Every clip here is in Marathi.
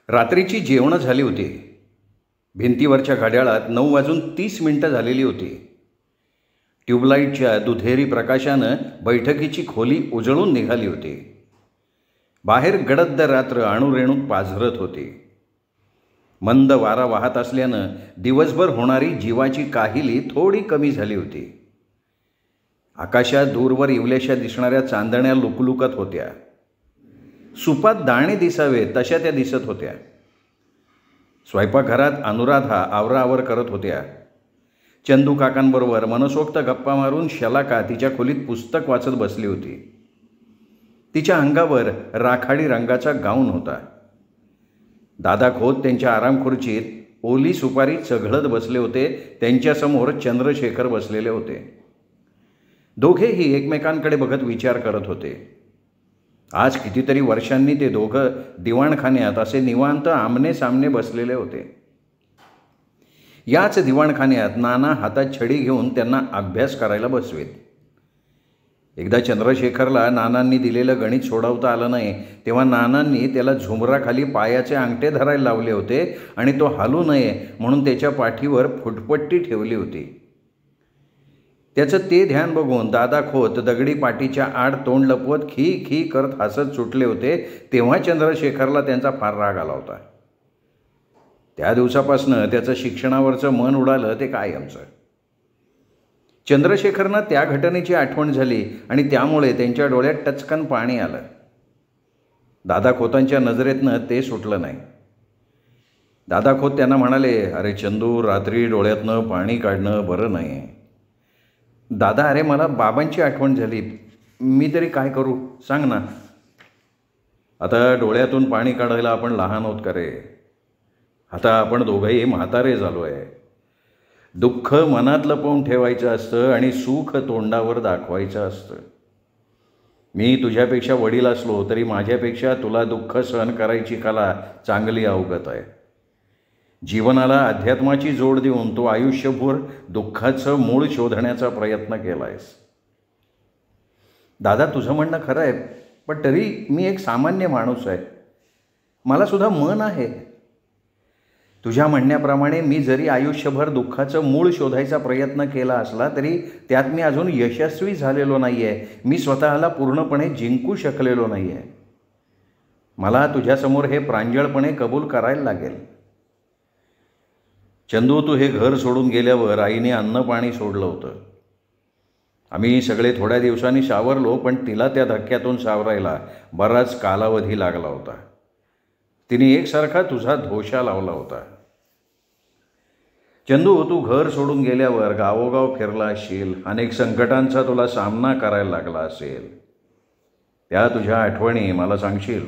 रात्रीची जेवणं झाली होती. भिंतीवरच्या घड्याळात 9:30 झालेली होती. ट्यूबलाईटच्या दुधेरी प्रकाशानं बैठकीची खोली उजळून निघाली होती. बाहेर गडद रात्र अणुरेणूक पाझरत होती. मंद वारा वाहत असल्यानं दिवसभर होणारी जीवाची काहिली थोडी कमी झाली होती. आकाशात दूरवर इवल्याशा दिसणाऱ्या चांदण्या लुकलुकत होत्या. सुपात दाणे दिसावे तशा त्या दिसत होत्या. स्वयंपाकघरात अनुराधा आवराआवर करत होत्या. चंदू काकांबरोबर मनसोक्त गप्पा मारून शलाका तिच्या खोलीत पुस्तक वाचत बसली होती. तिच्या अंगावर राखाडी रंगाचा गाऊन होता. दादा खोत त्यांच्या आरामखुर्चीत ओली सुपारी चघळत बसले होते. त्यांच्यासमोर चंद्रशेखर बसलेले होते. दोघेही एकमेकांकडे बघत विचार करत होते. आज कितीतरी वर्षांनी ते दोघं दिवाणखान्यात असे निवांत आमने सामने बसलेले होते. याच दिवाणखान्यात नाना हातात छडी घेऊन त्यांना अभ्यास करायला बसवेत. एकदा चंद्रशेखरला नानांनी दिलेलं गणित सोडवता आलं नाही तेव्हा नानांनी त्याला झुमराखाली पायाचे अंगठे धरायला लावले होते आणि तो हालू नये म्हणून त्याच्या पाठीवर फुटपट्टी ठेवली होती. त्याचं ते ध्यान बघून दादा खोत दगडी पाठीच्या आड तोंड लपवत खी खी करत हसत सुटले होते. तेव्हा चंद्रशेखरला त्यांचा फार राग आला होता. त्या दिवसापासनं त्याचं शिक्षणावरचं मन उडालं ते कायमचं. चंद्रशेखरनं त्या घटनेची आठवण झाली आणि त्यामुळे त्यांच्या डोळ्यात टचकन पाणी आलं. दादा खोतांच्या नजरेतनं ते सुटलं नाही. दादा खोत त्यांना म्हणाले, अरे चंदू, रात्री डोळ्यातनं पाणी काढणं बरं नाही. दादा, अरे मला बाबांची आठवण झाली, मी तरी काय करू सांग ना. आता डोळ्यातून पाणी काढायला आपण लहान होत का रे? आता आपण दोघंही म्हातारे झालो आहे. दुःख मनात लपवून ठेवायचं असतं आणि सुख तोंडावर दाखवायचं असतं. मी तुझ्यापेक्षा वडील असलो तरी माझ्यापेक्षा तुला दुःख सहन करायची कला चांगली अवगत आहे. जीवनाला अध्यात्माची जोड देऊन तो आयुष्यभर दुःखाचं मूळ शोधण्याचा प्रयत्न केला आहेस. दादा, तुझं म्हणणं खरं आहे, पण तरी मी एक सामान्य माणूस आहे. मला सुद्धा मन आहे. तुझ्या म्हणण्याप्रमाणे मी जरी आयुष्यभर दुःखाचं मूळ शोधायचा प्रयत्न केला असला तरी त्यात मी अजून यशस्वी झालेलो नाही आहे. मी स्वतःला पूर्णपणे जिंकू शकलेलो नाही आहे. मला तुझ्यासमोर हे प्रांजळपणे कबूल करायला लागेल. चंदू, तू हे घर सोडून गेल्यावर आईने अन्न पाणी सोडलं होतं. आम्ही सगळे थोड्या दिवसांनी सावरलो, पण तिला त्या धक्क्यातून सावरायला बराच कालावधी लागला होता. तिने एकसारखा तुझा धोशा लावला होता. चंदू, तू घर सोडून गेल्यावर गावोगाव फिरला असशील, अनेक संकटांचा तुला सामना करायला लागला असेल. त्या तुझ्या आठवणी मला सांगशील?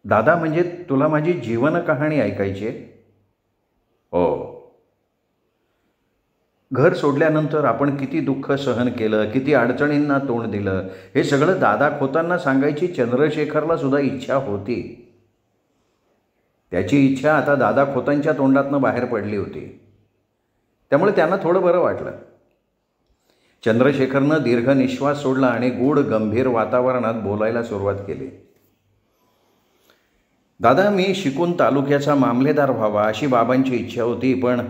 दादा, म्हणजे तुला माझी जीवन कहाणी ऐकायची आहे? हो. घर सोडल्यानंतर आपण किती दुःख सहन केलं, किती अडचणींना तोंड दिलं, हे सगळं दादा खोतांना सांगायची चंद्रशेखरला सुद्धा इच्छा होती. त्याची इच्छा आता दादा खोतांच्या तोंडातनं बाहेर पडली होती. त्यामुळे त्यांना थोडं बरं वाटलं. चंद्रशेखरनं दीर्घ निश्वास सोडला आणि गूढ गंभीर वातावरणात बोलायला सुरुवात केली. दादा, मी शिकून तालुक्याचा मामलेदार व्हावा अशी बाबांची इच्छा होती, पण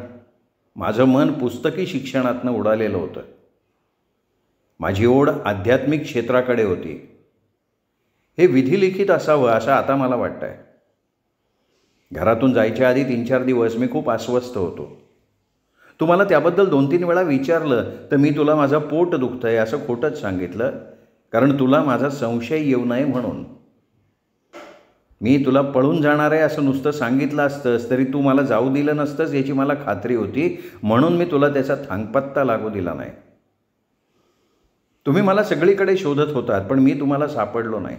माझं मन पुस्तकी शिक्षणातनं उडालेलं होतं. माझी ओढ आध्यात्मिक क्षेत्राकडे होती. हे विधिलिखित असावं असं आता मला वाटतं आहे. घरातून जायच्या आधी 3-4 दिवस मी खूप अस्वस्थ होतो. तू मला त्याबद्दल 2-3 वेळा विचारलं तर मी तुला माझं पोट दुखतं आहे असं खोटंच सांगितलं, कारण तुला माझा संशय येऊ नये म्हणून. मी तुला पळून जाणार आहे असं नुसतं सांगितलं असतंस तरी तू मला जाऊ दिलं नसतंस याची मला खात्री होती, म्हणून मी तुला त्याचा थांगपत्ता लागू दिला नाही. तुम्ही मला सगळीकडे शोधत होतात, पण मी तुम्हाला सापडलो नाही.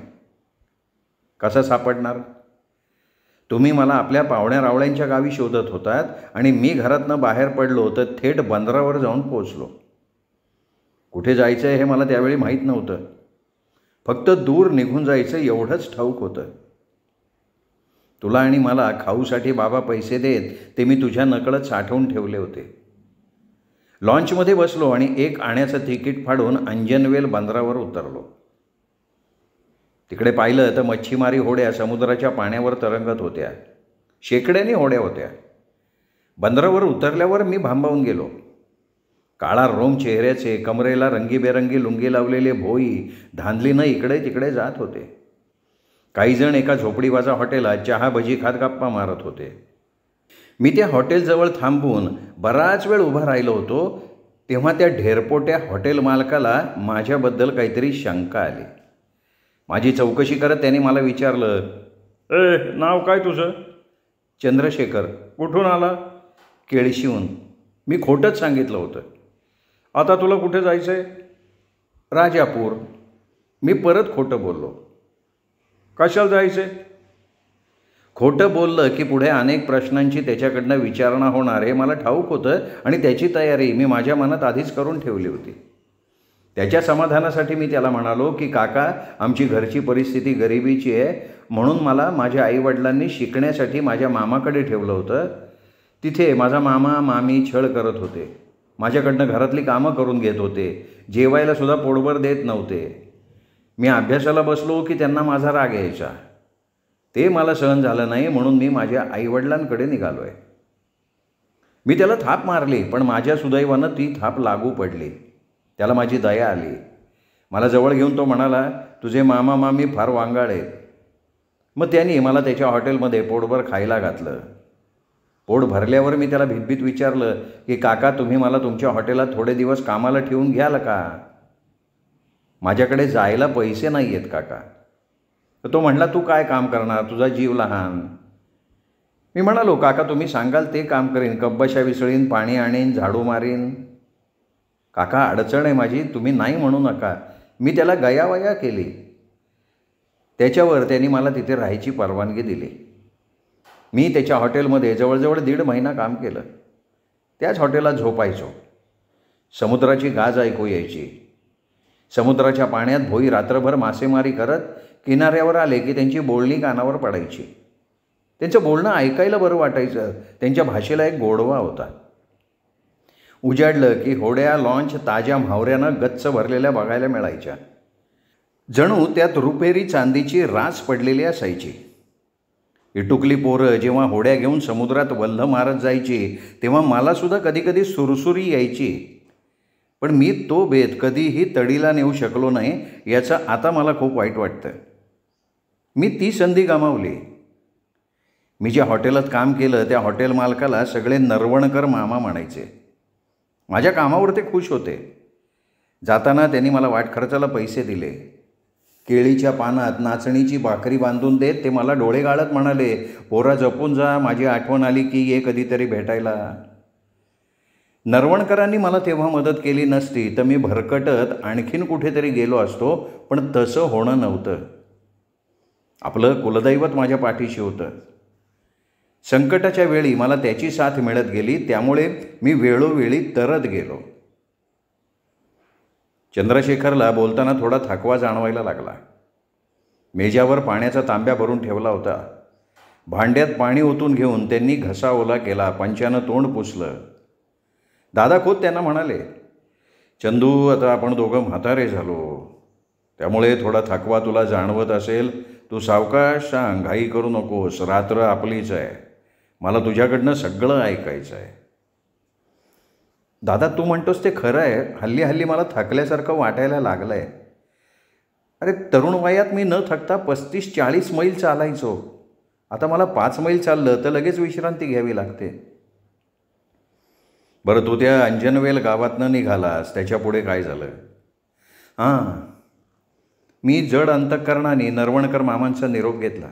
कसं सापडणार? तुम्ही मला आपल्या पाहुण्या रावळ्यांच्या गावी शोधत होतात आणि मी घरातनं बाहेर पडलो तर थेट बंदरावर जाऊन पोचलो. कुठे जायचं आहे हे मला त्यावेळी माहीत नव्हतं. फक्त दूर निघून जायचं एवढंच ठाऊक होतं. तुला आणि मला खाऊसाठी बाबा पैसे देत ते मी तुझ्या नकळत साठवून ठेवले होते. लॉन्चमध्ये बसलो आणि 1 आण्याचं तिकीट फाडून अंजनवेल बंदरावर उतरलो. तिकडे पाहिलं तर मच्छीमारी होड्या समुद्राच्या पाण्यावर तरंगत होत्या. शेकड्याने होड्या होत्या. बंदरावर उतरल्यावर मी भांबावून गेलो. काळा रोम चेहऱ्याचे, कमरेला रंगीबेरंगी लुंगी लावलेले भोई धांदलीनं इकडे तिकडे जात होते. काही जण एका झोपडीबाजा हॉटेलात चहा भजी खात गप्पा मारत होते. मी त्या हॉटेलजवळ थांबून बराच वेळ उभा राहिलो होतो. तेव्हा त्या ढेरपोट्या हॉटेल मालकाला माझ्याबद्दल काहीतरी शंका आली. माझी चौकशी करत त्याने मला विचारलं, नाव काय तुझं? चंद्रशेखर. कुठून आला? केळशीहून. मी खोटंच सांगितलं होतं. आता तुला कुठे जायचं आहे? राजापूर. मी परत खोटं बोललो. कशाला जायचं आहे? खोटं बोललं की पुढे अनेक प्रश्नांची त्याच्याकडनं विचारणा होणार हे मला ठाऊक होतं आणि त्याची तयारी मी माझ्या मनात आधीच करून ठेवली होती. त्याच्या समाधानासाठी मी त्याला म्हणालो की काका, आमची घरची परिस्थिती गरिबीची आहे, म्हणून मला माझ्या आईवडिलांनी शिकण्यासाठी माझ्या मामाकडे ठेवलं होतं. तिथे माझा मामा मामी छळ करत होते. माझ्याकडनं घरातली कामं करून घेत होते. जेवायलासुद्धा पोटभर देत नव्हते. मी अभ्यासाला बसलो की त्यांना माझा राग यायचा. ते मला सहन झालं नाही, म्हणून मी माझ्या आईवडिलांकडे निघालो आहे. मी त्याला थाप मारली, पण माझ्या सुदैवानं ती थाप लागू पडली. त्याला माझी दया आली. मला जवळ घेऊन तो म्हणाला, तुझे मामा मामी फार वांगाळ आहेत. मग त्यांनी मला त्याच्या हॉटेलमध्ये पोटभर खायला घातलं. पोट भरल्यावर मी त्याला भीतभीत विचारलं की काका, तुम्ही मला तुमच्या हॉटेलात थोडे दिवस कामाला ठेवून घ्याल का? माझ्याकडे जायला पैसे नाही आहेत काका. तर तो म्हणला, तू काय काम करणार? तुझा जीव लहान. मी म्हणालो, काका तुम्ही सांगाल ते काम करीन. कब्बशा विसळीन, पाणी आणीन, झाडू मारीन. काका अडचण आहे माझी, तुम्ही नाही म्हणू नका. मी त्याला गयावया केली. त्याच्यावर त्यांनी मला तिथे राहायची परवानगी दिली. मी त्याच्या हॉटेलमध्ये जवळजवळ 1.5 महिना काम केलं. त्याच हॉटेलात झोपायचो. समुद्राची गाज ऐकू यायची. समुद्राच्या पाण्यात भोई रात्रभर मासेमारी करत किनाऱ्यावर आले की त्यांची बोलणी कानावर पडायची. त्यांचं बोलणं ऐकायला बरं वाटायचं. त्यांच्या भाषेला एक गोडवा होता. उजाडलं की होड्या, लॉन्च ताज्या म्हावऱ्यानं गच्च भरलेल्या बघायला मिळायच्या. जणू त्यात रुपेरी चांदीची रास पडलेली असायची. इटुकली पोरं जेव्हा होड्या घेऊन समुद्रात वल्ह मारत जायची तेव्हा मलासुद्धा कधीकधी सुरसुरी यायची. पण मी तो बेत कधीही तडीला नेऊ शकलो नाही, याचं आता मला खूप वाईट वाटतं. मी ती संधी गमावली. मी ज्या हॉटेलात काम केलं त्या हॉटेल मालकाला सगळे नरवणकर मामा म्हणायचे. माझ्या कामावर ते खुश होते. जाताना त्यांनी मला वाटखर्चाला पैसे दिले. केळीच्या पानात नाचणीची भाकरी बांधून देत ते मला डोळे गाळत म्हणाले, पोरा जपून जा, माझी आठवण आली की ये कधीतरी भेटायला. नरवणकरांनी मला तेव्हा मदत केली नसती तर मी भरकटत आणखीन कुठेतरी गेलो असतो, पण तसं होणं नव्हतं. आपलं कुलदैवत माझ्या पाठीशी होतं. संकटाच्या वेळी मला त्याची साथ मिळत गेली, त्यामुळे मी वेळोवेळी तरत गेलो. चंद्रशेखरला बोलताना थोडा थकवा जाणवायला लागला. मेजावर पाण्याचा तांब्या भरून ठेवला होता. भांड्यात पाणी ओतून घेऊन त्यांनी घसा ओला केला. पंचानं तोंड पुसलं. दादा खोत त्यांना म्हणाले, चंदू, आता आपण दोघं म्हातारे झालो, त्यामुळे थोडा थकवा तुला जाणवत असेल. तू सावकाश सांग, घाई करू नकोस. रात्र आपलीच आहे. मला तुझ्याकडनं सगळं ऐकायचं आहे. दादा, तू म्हणतोस ते खरं आहे. हल्ली हल्ली मला थकल्यासारखं वाटायला लागलं आहे. अरे, तरुण वयात मी न थकता 35-40 मैल चालायचो. आता मला 5 मैल चाललं तर लगेच विश्रांती घ्यावी लागते. बरं, तू त्या अंजनवेल गावातनं निघालास, त्याच्यापुढे काय झालं? मी जड अंतःकरणाने नरवणकर मामांचा निरोप घेतला.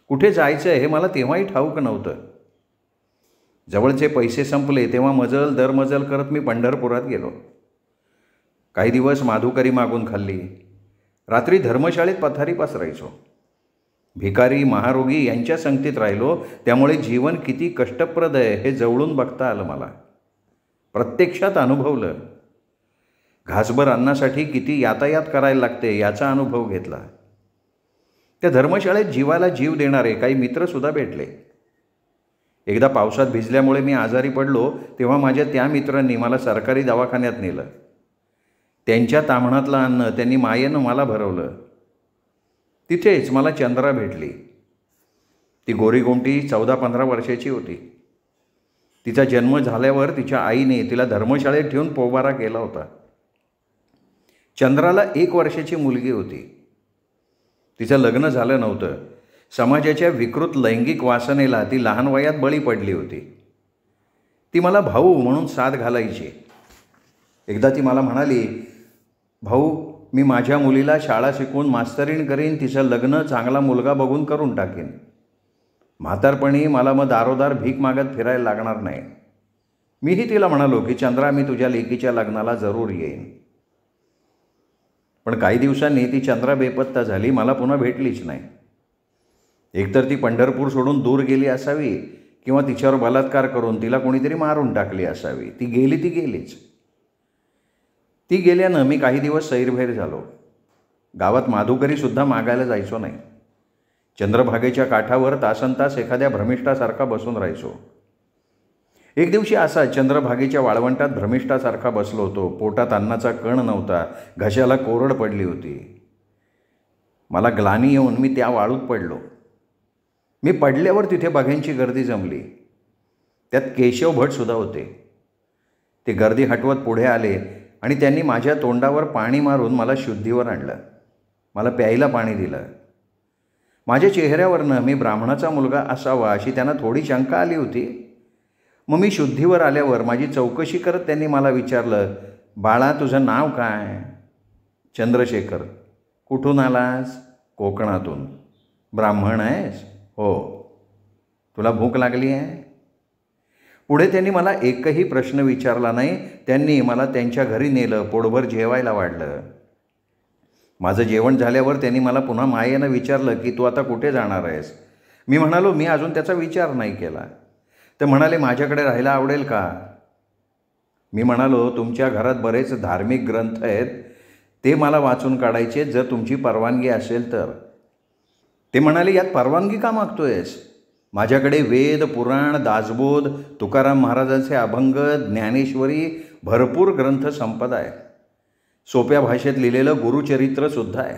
कुठे जायचं आहे हे मला तेव्हाही ठाऊक नव्हतं. जवळचे पैसे संपले तेव्हा मजल दरमजल करत मी पंढरपुरात गेलो. काही दिवस माधुकरी मागून खाल्ली. रात्री धर्मशाळेत पथारी पसरायचो. भिकारी, महारोगी यांच्या संगतीत राहिलो, त्यामुळे जीवन किती कष्टप्रद आहे हे जवळून बघता आलं मला. प्रत्यक्षात अनुभवलं. घासभर अन्नासाठी किती यातायात करायला लागते याचा अनुभव घेतला. त्या धर्मशाळेत जीवाला जीव देणारे काही मित्रसुद्धा भेटले. एकदा पावसात भिजल्यामुळे मी आजारी पडलो तेव्हा माझ्या त्या मित्रांनी मला सरकारी दवाखान्यात नेलं. त्यांच्या ताम्हणातलं अन्न त्यांनी मायेनं मला भरवलं. तिथेच मला चंद्रा भेटली. ती गोरीगोमटी 14-15 वर्षाची होती. तिचा जन्म झाल्यावर तिच्या आईने तिला धर्मशाळेत ठेवून पोबारा केला होता. चंद्राला 1 वर्षाची मुलगी होती. तिचं लग्न झालं नव्हतं. समाजाच्या विकृत लैंगिक वासनेला ती लहान वयात बळी पडली होती. ती मला भाऊ म्हणून साथ घालायची. एकदा ती मला म्हणाली, भाऊ, मी माझ्या मुलीला शाळा शिकवून मास्तरीण करीन, तिचं लग्न चांगला मुलगा बघून करून टाकीन. म्हातारपणी मला मग दारोदार भीक मागत फिरायला लागणार नाही. मीही तिला म्हणालो की चंद्रा, मी तुझ्या लेकीच्या लग्नाला जरूर येईन. पण काही दिवसांनी ती चंद्रा बेपत्ता झाली. मला पुन्हा भेटलीच नाही. एकतर ती पंढरपूर सोडून दूर गेली असावी किंवा तिच्यावर बलात्कार करून तिला कोणीतरी मारून टाकली असावी. ती गेलीच. ती गेल्यानं मी काही दिवस सैरभैर झालो. गावात माधुकरीसुद्धा मागायला जायचो नाही. चंद्रभागेच्या काठावर तासनतास एखाद्या भ्रमिष्ठासारखा बसून राहायचो. एक दिवशी असा चंद्रभागेच्या वाळवंटात भ्रमिष्ठासारखा बसलो होतो. पोटात अन्नाचा कण नव्हता. घशाला कोरड पडली होती. मला ग्लानी येऊन मी त्या वाळूत पडलो. मी पडल्यावर तिथे बघ्यांची गर्दी जमली. त्यात केशव भटसुद्धा होते. ते गर्दी हटवत पुढे आले आणि त्यांनी माझ्या तोंडावर पाणी मारून मला शुद्धीवर आणलं. मला प्यायला पाणी दिलं. माझ्या चेहऱ्यावरनं मी ब्राह्मणाचा मुलगा असावा अशी त्यांना थोडी शंका आली होती. मग मी शुद्धीवर आल्यावर माझी चौकशी करत त्यांनी मला विचारलं, बाळा, तुझं नाव काय? चंद्रशेखर. कुठून आलास? कोकणातून. ब्राह्मण आहेस? हो. तुला भूक लागली आहे? पुढे त्यांनी मला एकही प्रश्न विचारला नाही. त्यांनी मला त्यांच्या घरी नेलं. पोटभर जेवायला वाढलं. माझं जेवण झाल्यावर त्यांनी मला पुन्हा मायेनं विचारलं की तू आता कुठे जाणार आहेस? मी म्हणालो, मी अजून त्याचा विचार नाही केला. ते म्हणाले, माझ्याकडे राहायला आवडेल का? मी म्हणालो, तुमच्या घरात बरेच धार्मिक ग्रंथ आहेत, ते मला वाचून काढायचे, जर तुमची परवानगी असेल तर. ते म्हणाले, यात परवानगी का मागतोयस? माझ्याकडे वेद, पुराण, दासबोध, तुकाराम महाराजांचे अभंग, ज्ञानेश्वरी, भरपूर ग्रंथ संपदा आहे. सोप्या भाषेत लिहिलेलं गुरुचरित्रसुद्धा आहे.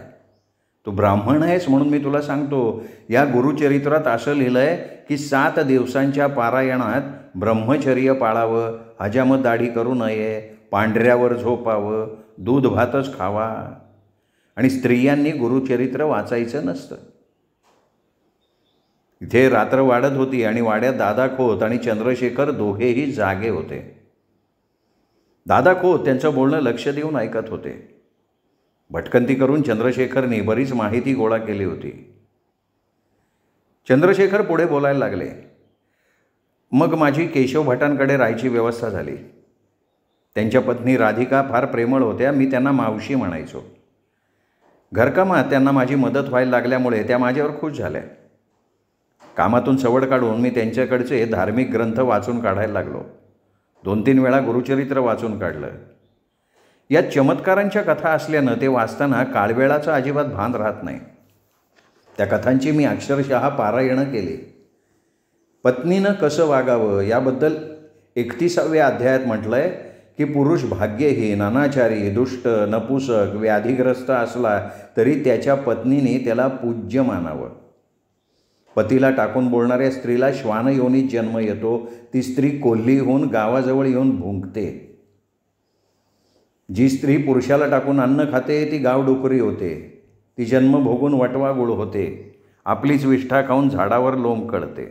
तू ब्राह्मण आहेस म्हणून मी तुला सांगतो, या गुरुचरित्रात असं लिहिलं आहे की 7 दिवसांच्या पारायणात ब्रह्मचर्य पाळावं, हजामत दाढी करू नये, पांढऱ्यावर झोपावं, दूध भातच खावा आणि स्त्रियांनी गुरुचरित्र वाचायचं नसतं. इथे रात्र वाढत होती आणि वाड्यात दादा खोत आणि चंद्रशेखर दोघेही जागे होते. दादा खोत त्यांचं बोलणं लक्ष देऊन ऐकत होते. भटकंती करून चंद्रशेखरने बरीच माहिती गोळा केली होती. चंद्रशेखर पुढे बोलायला लागले. मग माझी केशव भटांकडे राहायची व्यवस्था झाली. त्यांच्या पत्नी राधिका फार प्रेमळ होत्या. मी त्यांना मावशी म्हणायचो. घरकामात त्यांना माझी मदत व्हायला लागल्यामुळे त्या माझ्यावर खुश झाल्या. कामातून सवड काढून मी त्यांच्याकडचे धार्मिक ग्रंथ वाचून काढायला लागलो. 2-3 वेळा गुरुचरित्र वाचून काढलं. यात चमत्कारांच्या कथा असल्यानं ते वाचताना काळवेळाचं अजिबात भान राहत नाही. त्या कथांची मी अक्षरशः पारायणं केली. पत्नीनं कसं वागावं याबद्दल 31व्या अध्यायात म्हटलं आहे की पुरुष भाग्यहीन, अनाचारी, दुष्ट, नपुसक, व्याधिग्रस्त असला तरी त्याच्या पत्नीने त्याला पूज्य मानावं. पतीला टाकून बोलणाऱ्या स्त्रीला श्वानयोनीत जन्म येतो. ती स्त्री कोल्ही होऊन गावाजवळ येऊन भुंकते. जी स्त्री पुरुषाला टाकून अन्न खाते ती गावडुकरी होते. ती जन्म भोगून वटवा गुळ होते. आपलीच विष्ठा खाऊन झाडावर लोंब कळते.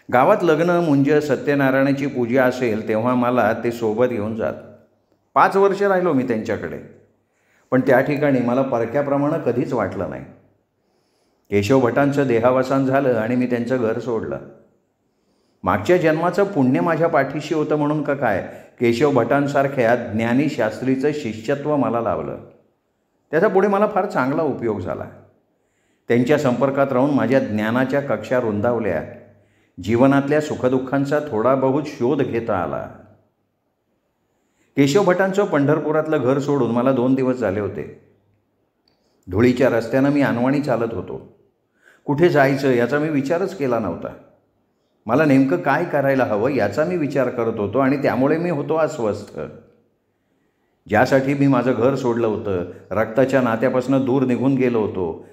गावात लग्न, मुंज, सत्यनारायणाची पूजा असेल तेव्हा मला ते सोबत घेऊन जात. 5 वर्ष राहिलो मी त्यांच्याकडे. पण त्या ठिकाणी मला परक्याप्रमाणे कधीच वाटलं नाही. केशव भटांचं देहावसान झालं आणि मी त्यांचं घर सोडलं. मागच्या जन्माचं पुण्य माझ्या पाठीशी होतं म्हणून का काय, केशव भटांसारख्या ज्ञानी शास्त्रीचं शिष्यत्व मला लावलं. त्याचा पुढे मला फार चांगला उपयोग झाला. त्यांच्या संपर्कात राहून माझ्या ज्ञानाच्या कक्षा रुंदावल्या. जीवनातल्या सुखदुःखांचा थोडा बहुत शोध घेता आला. केशव भटांचं पंढरपुरातलं घर सोडून मला 2 दिवस झाले होते. धुळीच्या रस्त्यानं मी अनवाणी चालत होतो. कुठे जायचं याचा मी विचारच केला नव्हता. मला नेमकं काय करायला हवं याचा मी विचार करत होतो आणि त्यामुळे मी होतो अस्वस्थ. ज्यासाठी मी माझं घर सोडलं होतं, रक्ताच्या नात्यापासून दूर निघून गेलो होतो,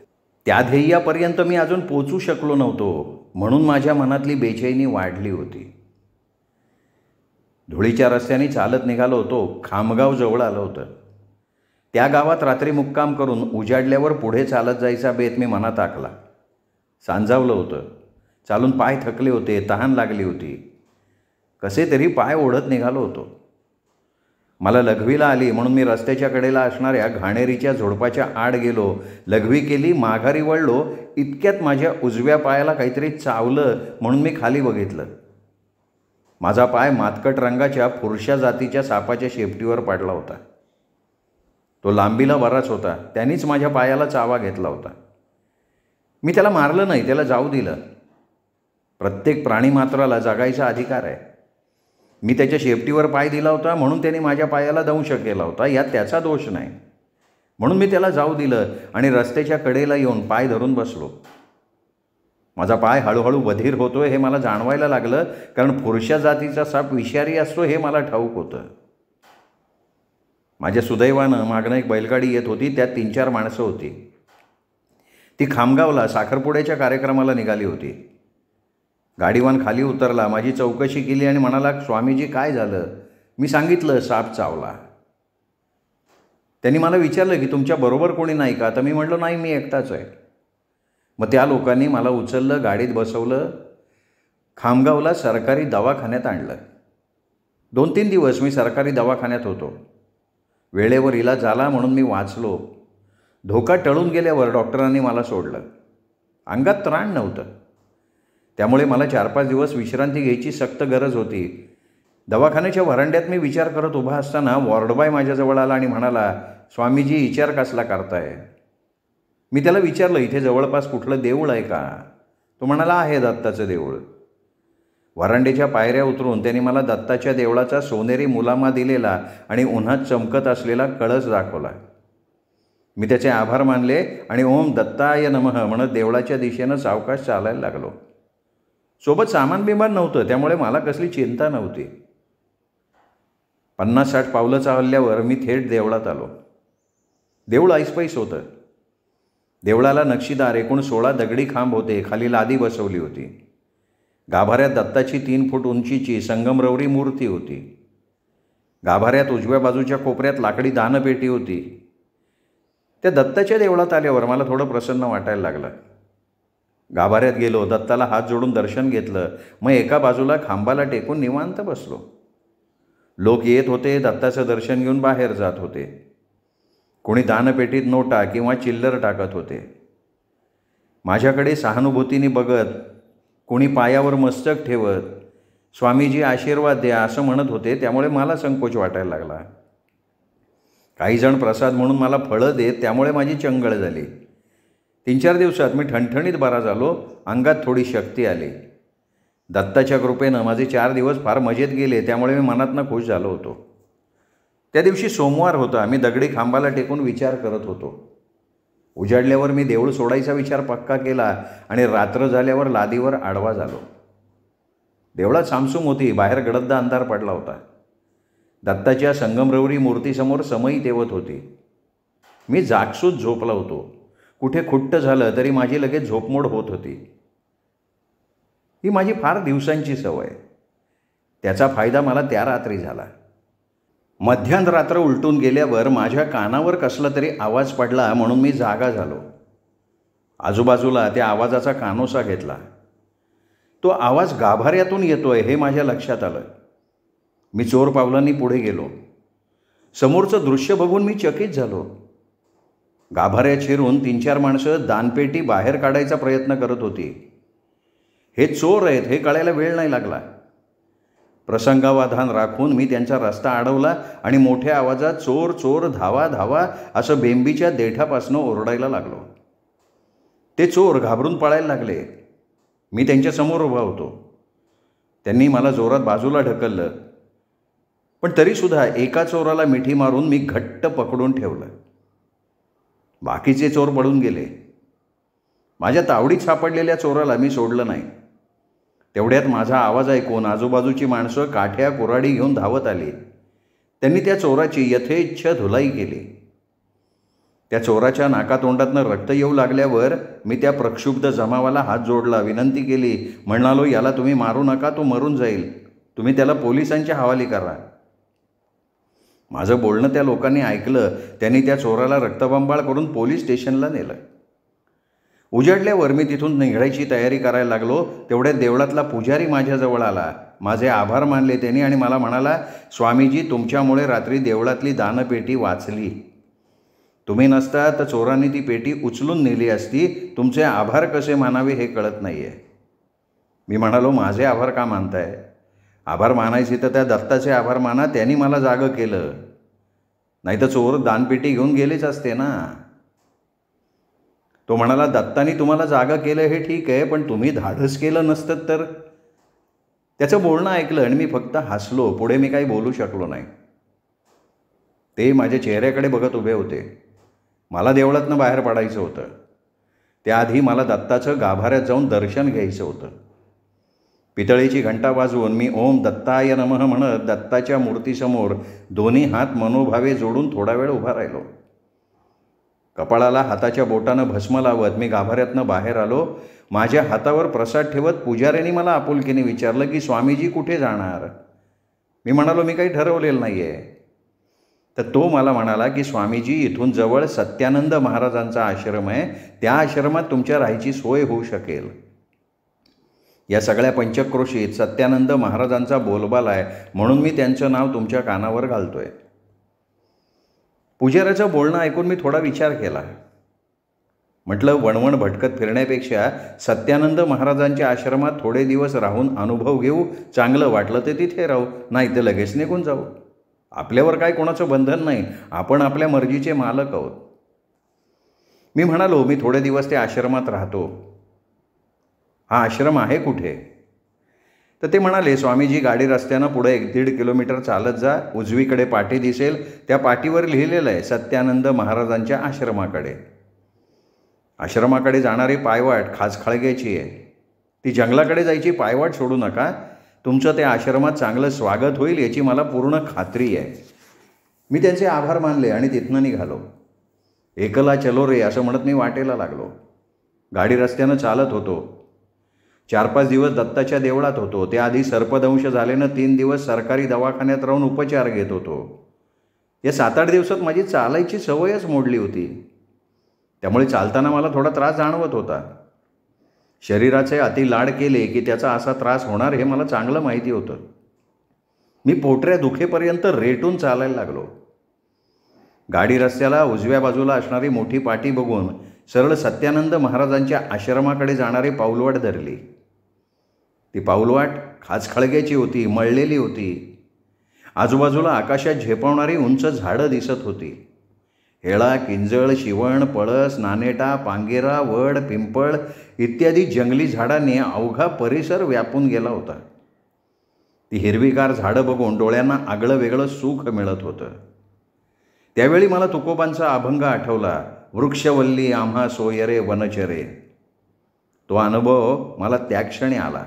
त्या ध्येयापर्यंत मी अजून पोचू शकलो नव्हतो, म्हणून माझ्या मनातली बेचैनी वाढली होती. धुळीच्या रस्त्याने चालत निघालो होतो. खामगाव जवळ आलं होतं. त्या गावात रात्री मुक्काम करून उजाडल्यावर पुढे चालत जायचा बेत मी मनात आखला. सांजावलं होतं. चालून पाय थकले होते, तहान लागली होती. कसे तरी पाय ओढत निघालो होतो. मला लघवीला आली म्हणून मी रस्त्याच्या कडेला असणाऱ्या घाणेरीच्या झुडपाच्या आड गेलो. लघवी केली, माघारी वळलो. इतक्यात माझ्या उजव्या पायाला काहीतरी चावलं म्हणून मी खाली बघितलं. माझा पाय मातकट रंगाच्या फुरशा जातीच्या सापाच्या शेपटीवर पडला होता. तो लांबीला बराच होता. त्यांनीच माझ्या पायाला चावा घेतला होता. मी त्याला मारलं नाही, त्याला जाऊ दिलं. प्रत्येक प्राणीमात्राला जगायचा अधिकार आहे. मी त्याच्या शेपटीवर पाय दिला होता म्हणून त्याने माझ्या पायाला दंश केला होता, यात त्याचा दोष नाही. म्हणून मी त्याला जाऊ दिलं आणि रस्त्याच्या कडेला येऊन पाय धरून बसलो. माझा पाय हळूहळू बधीर होतोय हे मला जाणवायला लागलं, कारण फुरशा जातीचा साप विषारी असतो हे मला ठाऊक होतं. माझ्या सुदैवानं मागणं एक बैलगाडी येत होती. त्यात 3-4 माणसं होती. ती खामगावला साखरपुड्याच्या कार्यक्रमाला निघाली होती. गाडीवान खाली उतरला, माझी चौकशी केली आणि म्हणाला, स्वामीजी काय झालं? मी सांगितलं साप चावला. त्यांनी मला विचारलं की तुमच्याबरोबर कोणी नाही का? तर मी म्हटलं नाही, मी एकटाच आहे. मग त्या लोकांनी मला उचललं, गाडीत बसवलं, खामगावला सरकारी दवाखान्यात आणलं. 2-3 दिवस मी सरकारी दवाखान्यात होतो. वेळेवर इलाज झाला म्हणून मी वाचलो. धोका टळून गेल्यावर डॉक्टरांनी मला सोडलं. अंगात त्राण नव्हतं, त्यामुळे मला 4-5 दिवस विश्रांती घ्यायची सक्त गरज होती. दवाखान्याच्या व्हरांड्यात मी विचार करत उभा असताना वॉर्डबॉय माझ्याजवळ आला आणि म्हणाला, स्वामीजी विचार कसला करताय? मी त्याला विचारलं, इथे जवळपास कुठलं देऊळ आहे का? तो म्हणाला, आहे दत्ताचं देऊळ. व्हरांड्याच्या पायऱ्या उतरून त्यांनी मला दत्ताच्या देवळाचा सोनेरी मुलामा दिलेला आणि उन्हात चमकत असलेला कळस दाखवला. मी त्याचे आभार मानले आणि ओम दत्ताय नमः म्हणत देवळाच्या दिशेनं सावकाश चालायला लागलो. सोबत सामान बिमान नव्हतं, त्यामुळे मला कसली चिंता नव्हती. 50-60 पावलं चालल्यावर मी थेट देवळात आलो. देऊळ ऐसपैस होतं. देवळाला नक्षीदार एकूण 16 दगडी खांब होते. खाली लादी बसवली होती. गाभाऱ्यात दत्ताची 3 फूट उंचीची संगमरवरी मूर्ती होती. गाभाऱ्यात उजव्या बाजूच्या कोपऱ्यात लाकडी दानपेटी होती. त्या दत्ताच्या देवळात आल्यावर मला थोडं प्रसन्न वाटायला लागलं. गाभाऱ्यात गेलो, दत्ताला हात जोडून दर्शन घेतलं. मग एका बाजूला खांबाला टेकून निवांत बसलो. लोक येत होते, दत्ताचं दर्शन घेऊन बाहेर जात होते. कोणी दानपेटीत नोटा किंवा चिल्लर टाकत होते. माझ्याकडे सहानुभूतीने बघत, कोणी पायावर मस्तक ठेवत, स्वामीजी आशीर्वाद द्या असं म्हणत होते. त्यामुळे मला संकोच वाटायला लागला. काही जण प्रसाद म्हणून मला फळं देत, त्यामुळे माझी चंगळ झाली. 3-4 दिवसात मी ठणठणीत बरा झालो. अंगात थोडी शक्ती आली. दत्ताच्या कृपेनं माझे 4 दिवस फार मजेत गेले, त्यामुळे मी मनातनं खुश झालो होतो. त्या दिवशी सोमवार होता. मी दगडी खांबाला टेकून विचार करत होतो. उजाडल्यावर मी देऊळ सोडायचा विचार पक्का केला आणि रात्र झाल्यावर लादीवर आडवा झालो. देवळात सामसूम होती. बाहेर गडद अंधार पडला होता. दत्ताच्या संगमरवरी मूर्तीसमोर समई तेवत होती. मी जागसूत झोपला होतो. कुठे खुट्ट झालं तरी माझी लगेच झोपमोड होत होती. ही माझी फार दिवसांची सवय. त्याचा फायदा मला त्या रात्री झाला. मध्यान्ह रात्र उलटून गेल्यावर माझ्या कानावर कसला तरी आवाज पडला म्हणून मी जागा झालो. आजूबाजूला त्या आवाजाचा कानोसा घेतला. तो आवाज गाभाऱ्यातून येतोय हे माझ्या लक्षात आलं. मी चोर पावलांनी पुढे गेलो. समोरचं दृश्य बघून मी चकित झालो. गाभाऱ्यात शिरून 3-4 माणसं दानपेटी बाहेर काढायचा प्रयत्न करत होती. हे चोर आहेत हे कळायला वेळ नाही लागला. प्रसंगावधान राखून मी त्यांचा रस्ता अडवला आणि मोठ्या आवाजात चोर चोर धावा धावा असं बेंबीच्या देठापासनं ओरडायला लागलो. ते चोर घाबरून पळायला लागले. मी त्यांच्यासमोर उभा होतो. त्यांनी मला जोरात बाजूला ढकललं, पण तरीसुद्धा एका चोराला मिठी मारून मी घट्ट पकडून ठेवलं. बाकीचे चोर पळून गेले. माझ्या तावडीत सापडलेल्या चोराला मी सोडलं नाही. तेवढ्यात माझा आवाज ऐकून आजूबाजूची माणसं काठ्या कुऱ्हाडी घेऊन धावत आली. त्यांनी त्या चोराची यथेच्छ धुलाई केली. त्या चोराच्या नाकातोंडातनं रक्त येऊ लागल्यावर मी त्या प्रक्षुब्ध जमावाला हात जोडला, विनंती केली, म्हणालो, याला तुम्ही मारू नका, तो मरून जाईल, तुम्ही त्याला पोलिसांच्या हवाली करा. माझं बोलणं त्या लोकांनी ऐकलं. त्यांनी त्या चोराला रक्तबंबाळ करून पोलीस स्टेशनला नेलं. उजाडल्यावर मी तिथून निघायची तयारी करायला लागलो. तेवढ्यात देवळातला पुजारी माझ्याजवळ आला. माझे आभार मानले त्यांनी आणि मला म्हणाला, स्वामीजी, तुमच्यामुळे रात्री देवळातली दानपेटी वाचली. तुम्ही नसता तर चोरांनी ती पेटी उचलून नेली असती. तुमचे आभार कसे मानावे हे कळत नाही आहे. मी म्हणालो, माझे आभार का मानताय? आभार मानायचे तर त्या दत्ताचे आभार माना, त्यांनी मला जागं केलं, नाही तर चोर दानपेटी घेऊन गेलेच असते ना. तो म्हणाला, दत्तानी तुम्हाला जागं केलं हे ठीक आहे, पण तुम्ही धाडस केलं नसतं तर. त्याचं बोलणं ऐकलं आणि मी फक्त हसलो. पुढे मी काही बोलू शकलो नाही. ते माझ्या चेहऱ्याकडे बघत उभे होते. मला देवळातनं बाहेर पडायचं होतं. त्याआधी मला दत्ताचं गाभाऱ्यात जाऊन दर्शन घ्यायचं होतं. पितळेची घंटा वाजवून मी ओम दत्ताय नमः म्हणत दत्ताच्या मूर्तीसमोर दोन्ही हात मनोभावे जोडून थोडा वेळ उभा राहिलो. कपाळाला हाताच्या बोटानं भस्म लावत मी गाभाऱ्यातनं बाहेर आलो. माझ्या हातावर प्रसाद ठेवत पुजाऱ्यांनी मला आपुलकीने विचारलं की स्वामीजी कुठे जाणार? मी म्हणालो, मी काही ठरवलेलं नाही आहे. तर तो मला म्हणाला की स्वामीजी, इथून जवळ सत्यानंद महाराजांचा आश्रम आहे, त्या आश्रमात तुमच्या राहायची सोय होऊ शकेल. या सगळ्या पंचक्रोशीत सत्यानंद महाराजांचा बोलबाला आहे, म्हणून मी त्यांचं नाव तुमच्या कानावर घालतोय. पुजाऱ्याचं बोलणं ऐकून मी थोडा विचार केला. म्हटलं, वणवण भटकत फिरण्यापेक्षा सत्यानंद महाराजांच्या आश्रमात थोडे दिवस राहून अनुभव घेऊ. चांगलं वाटलं तर तिथे राहू, नाही तर लगेच निघून जाऊ. आपल्यावर काय कोणाचं बंधन नाही, आपण आपल्या मर्जीचे मालक आहोत. मी म्हणालो, मी थोडे दिवस त्या आश्रमात राहतो. हा आश्रम आहे कुठे? तर ते म्हणाले, स्वामीजी, गाडी रस्त्यानं पुढे 1-1.5 किलोमीटर चालत जा, उजवीकडे पाटी दिसेल, त्या पाटीवर लिहिलेलं आहे सत्यानंद महाराजांच्या आश्रमाकडे. आश्रमाकडे जाणारी पायवाट खाचखळग्याची आहे. ती जंगलाकडे जायची पायवाट सोडू नका. तुमचं त्या आश्रमात चांगलं स्वागत होईल याची मला पूर्ण खात्री आहे. मी त्यांचे आभार मानले आणि तिथनं निघालो. एकला चलो रे असं म्हणत मी वाटेला लागलो. गाडी रस्त्यानं चालत होतो. 4-5 दिवस दत्ताच्या देवळात होतो. त्याआधी सर्पदंश झाल्यानं 3 दिवस सरकारी दवाखान्यात राहून उपचार घेत होतो. या 7-8 दिवसात माझी चालायची सवयच मोडली होती. त्यामुळे चालताना मला थोडा त्रास जाणवत होता. शरीराचे अति लाड केले की त्याचा असा त्रास होणार हे मला चांगलं माहिती होतं. मी पोटऱ्या दुखेपर्यंत रेटून चालायला लागलो. गाडी रस्त्याला उजव्या बाजूला असणारी मोठी पाटी बघून सरळ सत्यानंद महाराजांच्या आश्रमाकडे जाणारी पाऊलवाट धरली. ती पाऊलवाट खाचखळग्याची होती, मळलेली होती. आजूबाजूला आकाशात झेपावणारी उंच झाडं दिसत होती. हेळा, किंजळ, शिवण, पळस, नानेटा, पांगेरा, वड, पिंपळ इत्यादी जंगली झाडांनी अवघा परिसर व्यापून गेला होता. ती हिरवीगार झाडं बघून डोळ्यांना आगळं वेगळं सुख मिळत होतं. त्यावेळी मला तुकोबांचा अभंग आठवला, वृक्षवल्ली आम्हा सोयरे वनचरे. तो अनुभव मला त्या क्षणी आला.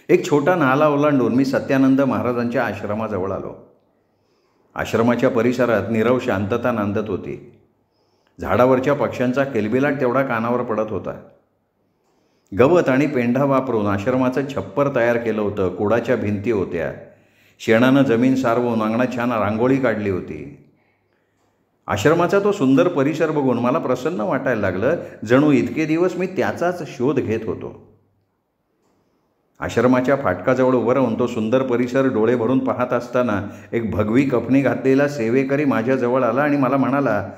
एक छोटा नाला ओलांडून मी सत्यानंद महाराजांच्या आश्रमाजवळ आलो. आश्रमाच्या परिसरात नीरव शांतता नांदत होती. झाडावरच्या पक्ष्यांचा किलबिलाट तेवढा कानावर पडत होता. गवत आणि पेंढा वापरून आश्रमाचं छप्पर तयार केलं होतं. कुडाच्या भिंती होत्या. शेणानं जमीन सारवून अंगणात छान रांगोळी काढली होती. आश्रमाचा तो सुंदर परिसर बघून मला प्रसन्न वाटायला लागलं, जणू इतके दिवस मी त्याचाच शोध घेत होतो. आश्रमाच्या फाटकाजवळ उभं राहून तो सुंदर परिसर डोळे भरून पाहत असताना एक भगवी कफनी घातलेला सेवेकरी माझ्याजवळ आला आणि मला म्हणाला,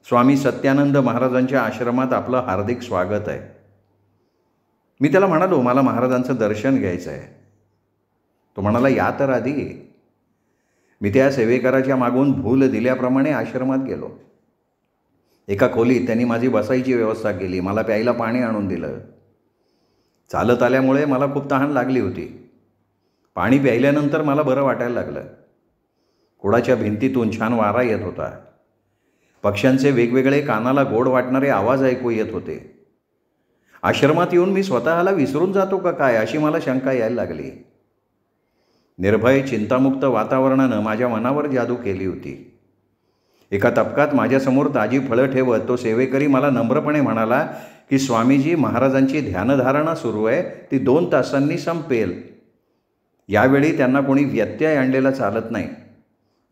स्वामी सत्यानंद महाराजांच्या आश्रमात आपलं हार्दिक स्वागत आहे. मी त्याला म्हणालो, मला महाराजांचं दर्शन घ्यायचं आहे. तो म्हणाला, या तर आधी. मी त्या सेवेकराच्या मागून भूल दिल्याप्रमाणे आश्रमात गेलो. एका खोलीत त्यांनी माझी बसायची व्यवस्था केली. मला प्यायला पाणी आणून दिलं. चालत आल्यामुळे मला खूप तहान लागली होती. पाणी प्यायल्यानंतर मला बरं वाटायला लागलं. कुडाच्या भिंतीतून छान वारा येत होता. पक्ष्यांचे वेगवेगळे कानाला गोड वाटणारे आवाज ऐकू येत होते. आश्रमात येऊन मी स्वतःला विसरून जातो का काय अशी मला शंका यायला लागली. निर्भय चिंतामुक्त वातावरणानं माझ्या मनावर जादू केली होती. एका तबकात माझ्यासमोर ताजी फळं ठेवत तो सेवेकरी मला नम्रपणे म्हणाला की स्वामीजी, महाराजांची ध्यानधारणा सुरू आहे, ती 2 तासांनी संपेल. यावेळी त्यांना कोणी व्यत्यय आणलेला चालत नाही.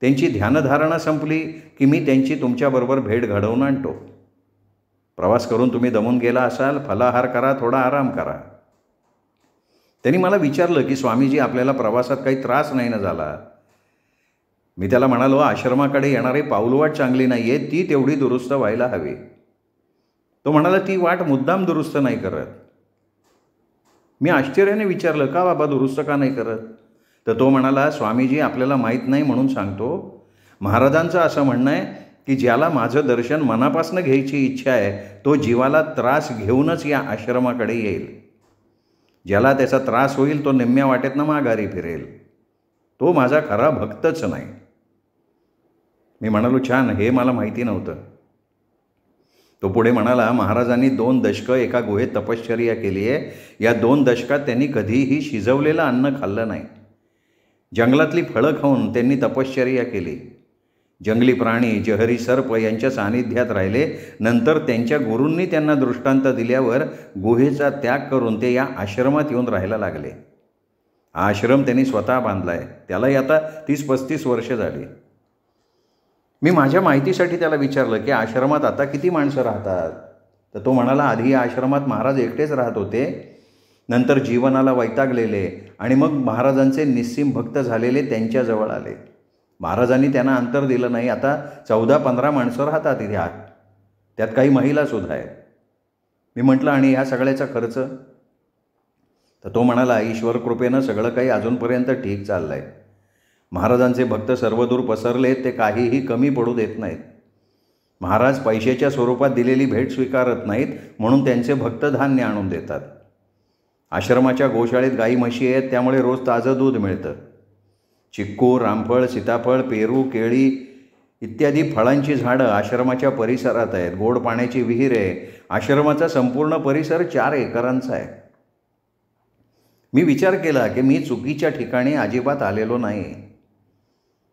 त्यांची ध्यानधारणा संपली की मी त्यांची तुमच्याबरोबर भेट घडवून आणतो. प्रवास करून तुम्ही दमून गेला असाल, फलाहार करा, थोडा आराम करा. त्यांनी मला विचारलं की स्वामीजी, आपल्याला प्रवासात काही त्रास नाही ना झाला? मी त्याला म्हणालो, आश्रमाकडे येणारी पाऊलवाट चांगली नाही आहे, ती तेवढी दुरुस्त व्हायला हवी. तो म्हणाला, ती वाट मुद्दाम दुरुस्त नाही करत. मी आश्चर्याने विचारलं, का बाबा दुरुस्त का नाही करत? तर तो म्हणाला, स्वामीजी, आपल्याला माहीत नाही म्हणून सांगतो. महाराजांचं असं म्हणणं आहे की ज्याला माझं दर्शन मनापासून घ्यायची इच्छा आहे, तो जीवाला त्रास घेऊनच या आश्रमाकडे येईल. ज्याला त्याचा त्रास होईल तो निम्म्या वाटेतनं माघारी फिरेल. तो माझा खरा भक्तच नाही. मी म्हणालो, छान, हे मला माहिती नव्हतं. तो पुढे म्हणाला, महाराजांनी 2 दशकं एका गुहेत तपश्चर्या केली आहे. या 2 दशकात त्यांनी कधीही शिजवलेलं अन्न खाल्लं नाही. जंगलातली फळं खाऊन त्यांनी तपश्चर्या केली. जंगली प्राणी, जहरी सर्प यांच्या सानिध्यात राहिले. नंतर त्यांच्या गुरूंनी त्यांना दृष्टांत दिल्यावर गुहेचा त्याग करून ते या आश्रमात येऊन राहायला लागले. हा आश्रम त्यांनी स्वतः बांधला आहे. त्यालाही आता 30-35 वर्ष झाली. मी माझ्या माहितीसाठी त्याला विचारलं की आश्रमात आता किती माणसं राहतात? तर तो म्हणाला, आधी या आश्रमात महाराज एकटेच राहत होते. नंतर जीवनाला वैतागलेले आणि मग महाराजांचे निस्सीम भक्त झालेले त्यांच्याजवळ आले. महाराजांनी त्यांना अंतर दिलं नाही. आता 14-15 माणसं राहतात इथे आत. त्यात काही महिलासुद्धा आहेत. मी म्हटलं, आणि ह्या सगळ्याचा खर्च? तर तो म्हणाला, ईश्वर कृपेनं सगळं काही अजूनपर्यंत ठीक चाललं आहे. महाराजांचे भक्त सर्वदूर पसरलेत, ते काहीही कमी पडू देत नाहीत. महाराज पैशाच्या स्वरूपात दिलेली भेट स्वीकारत नाहीत, म्हणून त्यांचे भक्त धान्य आणून देतात. आश्रमाच्या गोशाळेत गाई म्हशी आहेत, त्यामुळे रोज ताजं दूध मिळतं. चिक्कू, रामफळ, सीताफळ, पेरू, केळी इत्यादी फळांची झाडं आश्रमाच्या परिसरात आहेत. गोड पाण्याची विहीर आहे. आश्रमाचा संपूर्ण परिसर 4 एकरांचा आहे. मी विचार केला की मी चुकीच्या ठिकाणी अजिबात आलेलो नाही.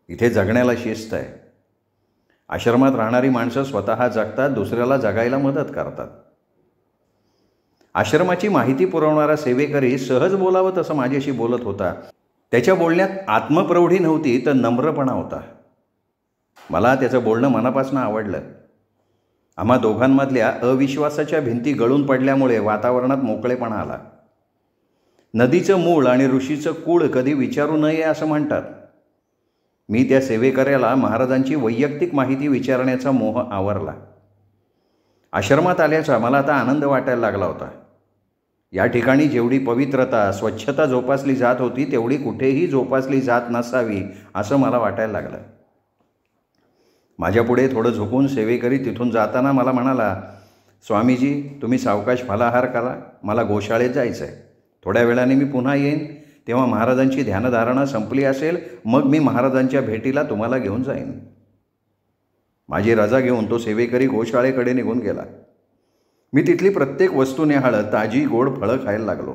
इथे जगण्याला शिस्त आहे. आश्रमात राहणारी माणसं स्वतः जगतात, दुसऱ्याला जगायला मदत करतात. आश्रमाची माहिती पुरवणारा सेवेकरी सहज बोलावं तसं माझ्याशी बोलत होता. त्याच्या बोलण्यात आत्मप्रौढी नव्हती, तर नम्रपणा होता. मला त्याचं बोलणं मनापासून आवडलं. आम्हा दोघांमधल्या अविश्वासाच्या भिंती गळून पडल्यामुळे वातावरणात मोकळेपणा आला. नदीचं मूळ आणि ऋषीचं कुळ कधी विचारू नये असं म्हणतात. मी त्या सेवेकऱ्याला महाराजांची वैयक्तिक माहिती विचारण्याचा मोह आवरला. आश्रमात आल्याचा मला आता आनंद वाटायला लागला होता. या ठिकाणी जेवढी पवित्रता, स्वच्छता जोपासली जात होती, तेवढी कुठेही जोपासली जात नसावी असं मला वाटायला लागलं. माझ्यापुढे थोडं झुकून सेवेकरी तिथून जाताना मला म्हणाला, स्वामीजी, तुम्ही सावकाश फलाहार करा, मला गोशाळेत जायचं आहे. थोड्या वेळाने मी पुन्हा येईन. तेव्हा महाराजांची ध्यानधारणा संपली असेल, मग मी महाराजांच्या भेटीला तुम्हाला घेऊन जाईन. माझी रजा घेऊन तो सेवेकरी गोशाळेकडे निघून गेला. मी तिथली प्रत्येक वस्तू न्याहाळत ताजी गोड फळं खायला लागलो.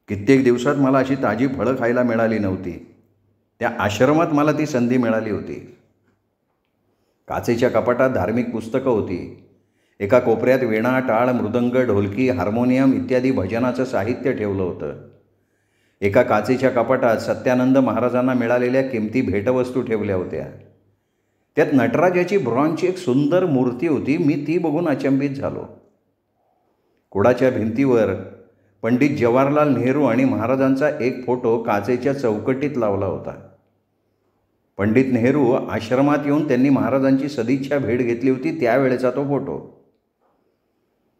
कित्येक दिवसात मला अशी ताजी फळं खायला मिळाली नव्हती. त्या आश्रमात मला ती संधी मिळाली होती. काचेच्या कपाटात धार्मिक पुस्तकं होती. एका कोपऱ्यात वीणा, टाळ, मृदंग, ढोलकी, हार्मोनियम इत्यादी भजनाचं साहित्य ठेवलं होतं. एका काचेच्या कपाटात सत्यानंद महाराजांना मिळालेल्या किमती भेटवस्तू ठेवल्या होत्या. त्यात नटराजाची ब्रॉन्झची एक सुंदर मूर्ती होती. मी ती बघून अचंबित झालो. कुडाच्या भिंतीवर पंडित जवाहरलाल नेहरू आणि महाराजांचा एक फोटो काचेच्या चौकटीत लावला होता. पंडित नेहरू आश्रमात येऊन त्यांनी महाराजांची सदिच्छा भेट घेतली होती, त्यावेळेचा तो फोटो.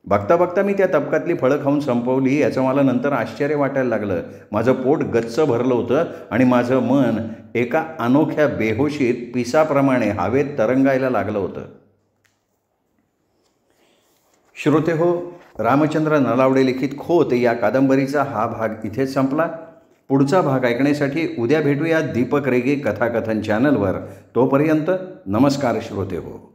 बघता बघता मी त्या तबकातली फळं खाऊन संपवली. याचं मला नंतर आश्चर्य वाटायला लागलं. माझं पोट गच्च भरलं होतं आणि माझं मन एका अनोख्या बेहोशीत पिसाप्रमाणे हवेत तरंगायला लागलं होतं. श्रोते हो, रामचंद्र नलावडे लिखित खोत या कादंबरीचा हा भाग इथेच संपला. पुढचा भाग ऐकण्यासाठी उद्या भेटूया दीपक रेगे कथाकथन चॅनलवर. तोपर्यंत नमस्कार श्रोते हो.